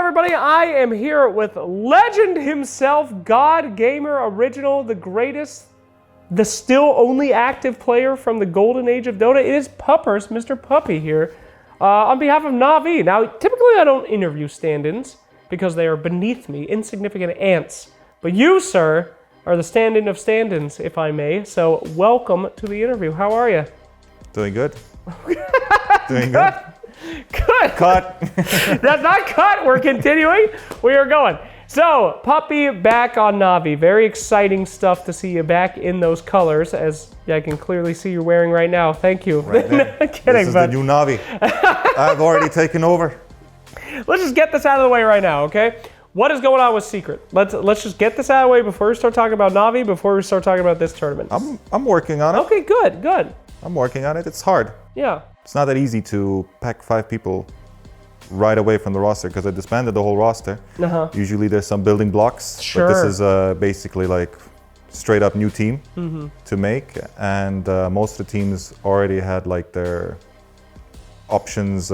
everybody, I am here with legend himself, God Gamer Original, the greatest, the still only active player from the golden age of Dota. It is Puppers, Mr. Puppey here, on behalf of NAVI. Now, typically I don't interview stand-ins because they are beneath me, insignificant ants. But you, sir, are the stand-in of stand-ins, if I may. So welcome to the interview. How are you? Doing good. Doing good. Good. Cut. That's not cut. We're continuing. We are going. So, Puppey back on Navi. Very exciting stuff to see you back in those colors, as I can clearly see you're wearing right now. Thank you. Right there. Kidding, this is the new Navi. I've already taken over. Let's just get this out of the way right now, okay? What is going on with Secret? Let's just get this out of the way before we start talking about Navi, before we start talking about this tournament. I'm working on it. Okay, good. I'm working on it. It's hard. Yeah. It's not that easy to pack 5 people right away from the roster because I disbanded the whole roster. Usually there's some building blocks, Sure. but this is basically like straight up new team to make, and most of the teams already had like their options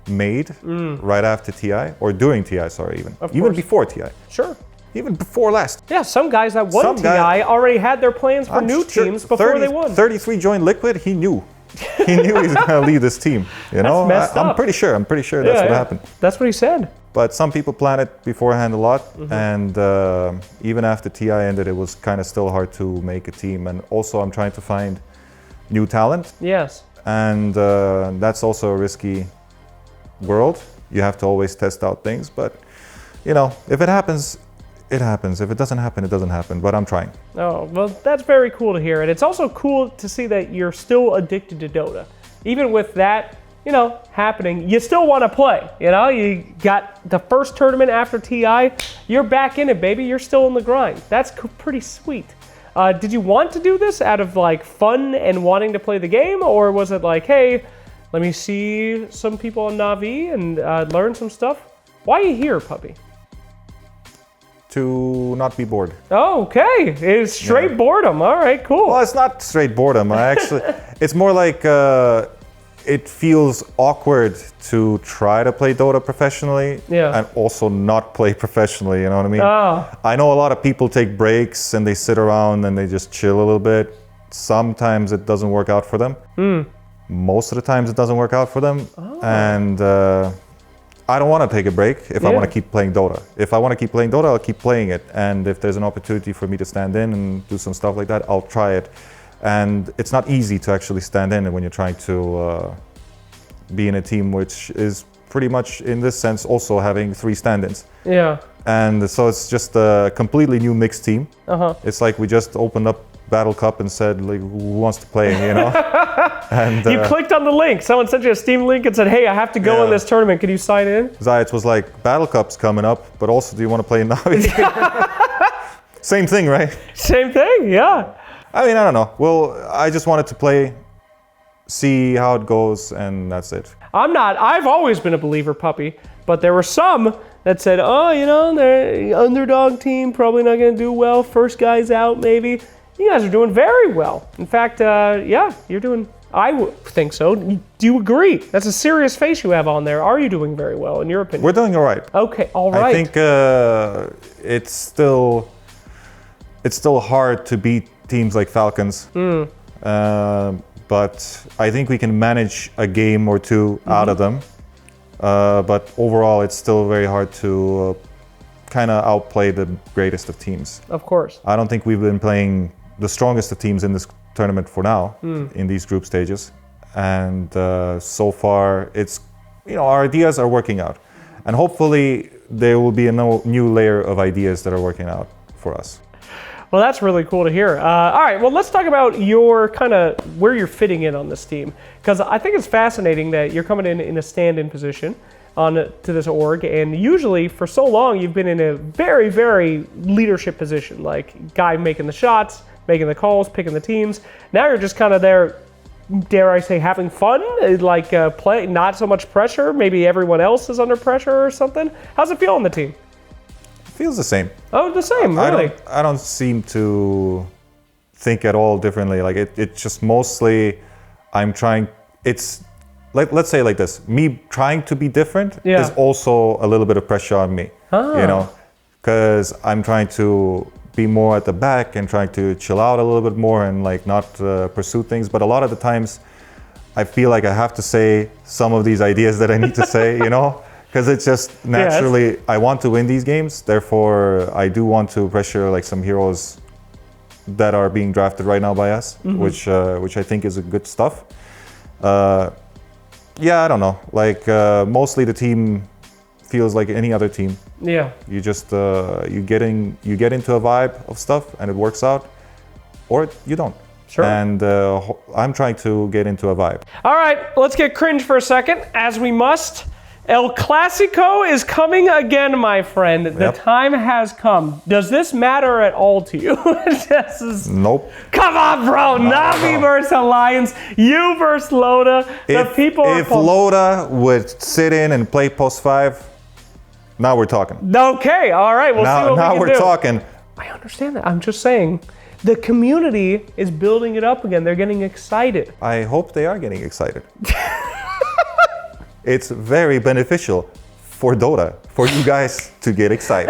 made right after TI, or during TI, sorry, even before TI. Sure. Even before last. Yeah, some guys that won TI already had their plans for new teams before they won. 33 joined Liquid, he knew. He knew he was going to lead this team. You know, messed up. I'm pretty sure that's what happened. That's what he said. But some people planned it beforehand a lot, and even after TI ended, it was kind of still hard to make a team. And also, I'm trying to find new talent. Yes. And that's also a risky world. You have to always test out things, but you know, if it happens, it happens. If it doesn't happen, it doesn't happen, but I'm trying. Oh, well, that's very cool to hear. And it's also cool to see that you're still addicted to Dota. Even with that, you know, happening, you still want to play. You know, you got the first tournament after TI, you're back in it, baby. You're still in the grind. That's pretty sweet. Did you want to do this out of like fun and wanting to play the game? Or was it like, hey, let me see some people on Navi and learn some stuff? Why are you here, Puppey? To not be bored. Oh, okay. It's straight boredom. All right, cool. Well, it's not straight boredom. It's more like it feels awkward to try to play Dota professionally and also not play professionally, you know what I mean? I know a lot of people take breaks and they sit around and they just chill a little bit. Sometimes it doesn't work out for them. Most of the times it doesn't work out for them. And I don't want to take a break if I want to keep playing Dota. If I want to keep playing Dota, I'll keep playing it. And if there's an opportunity for me to stand in and do some stuff like that, I'll try it. And it's not easy to actually stand in when you're trying to be in a team which is pretty much, in this sense, also having 3 stand-ins. Yeah. And so it's just a completely new mixed team. It's like we just opened up Battle Cup and said, like, who wants to play, you know? And you clicked on the link. Someone sent you a Steam link and said, hey, I have to go in this tournament. Can you sign in? Zayat was like, Battle Cup's coming up, but also, do you want to play in Navi? Same thing, right? Same thing, yeah. I mean, I don't know. Well, I just wanted to play, see how it goes, and that's it. I've always been a believer, Puppey, but there were some that said, oh, you know, they're underdog team, probably not going to do well. First guy's out, maybe. You guys are doing very well. In fact, yeah, you're doing, I think so. Do you agree? That's a serious face you have on there. Are you doing very well, in your opinion? We're doing all right. Okay, all right. I think it's still hard to beat teams like Falcons. But I think we can manage a game or two out of them. But overall, it's still very hard to kind of outplay the greatest of teams. Of course. I don't think we've been playing the strongest of teams in this tournament for now, in these group stages. And so far, it's, you know, our ideas are working out. And hopefully there will be a new layer of ideas that are working out for us. Well, that's really cool to hear. All right, well, let's talk about your kind of where you're fitting in on this team. Because I think it's fascinating that you're coming in a stand-in position to this org, and usually for so long you've been in a very, very leadership position, like guy making the shots, making the calls, picking the teams. Now you're just kind of there, dare I say, having fun, like play, not so much pressure. Maybe everyone else is under pressure or something. How's it feel on the team? Feels the same. Oh, the same, really? I don't seem to think at all differently. Like it's just mostly, I'm trying, it's let's say like this, me trying to be different is also a little bit of pressure on me, you know, because I'm trying to be more at the back and trying to chill out a little bit more and like not pursue things. But a lot of the times I feel like I have to say some of these ideas that I need to say, you know, because it's just naturally, I want to win these games. Therefore, I do want to pressure like some heroes that are being drafted right now by us, which I think is a good stuff. Yeah, I don't know. Like mostly the team feels like any other team. Yeah. You just you get into a vibe of stuff and it works out, or you don't. Sure. And I'm trying to get into a vibe. All right, let's get cringe for a second, as we must. El Classico is coming again, my friend. The time has come. Does this matter at all to you? Nope. Come on, bro. Navi versus Alliance. You versus Loda. If Loda would sit in and play post 5, now we're talking. Okay, all right. We'll see what we can do. Now we're talking. I understand that. I'm just saying. The community is building it up again. They're getting excited. I hope they are getting excited. It's very beneficial for Dota, for you guys to get excited.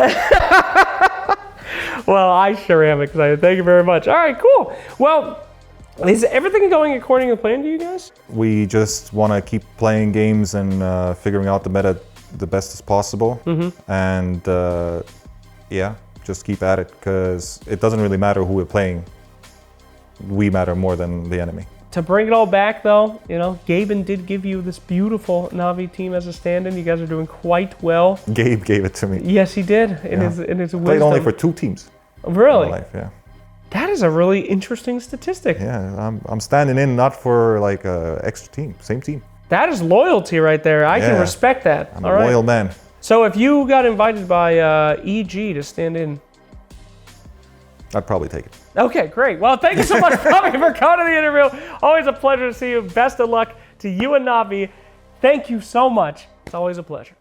Well, I sure am excited. Thank you very much. All right, cool. Well, is everything going according to plan to you guys? We just want to keep playing games and figuring out the meta the best as possible. And yeah, just keep at it, because it doesn't really matter who we're playing. We matter more than the enemy. To bring it all back, though, you know, Gaben did give you this beautiful Navi team as a stand-in. You guys are doing quite well. Gabe gave it to me. Yes, he did. In his wisdom. Played only for 2 teams. Really? In my life, yeah. That is a really interesting statistic. Yeah, I'm standing in not for like a extra team, same team. That is loyalty right there. I can respect that. I'm a loyal man. So if you got invited by EG to stand in, I'd probably take it. Okay, great. Well, thank you so much for coming to the interview. Always a pleasure to see you. Best of luck to you and Navi. Thank you so much. It's always a pleasure.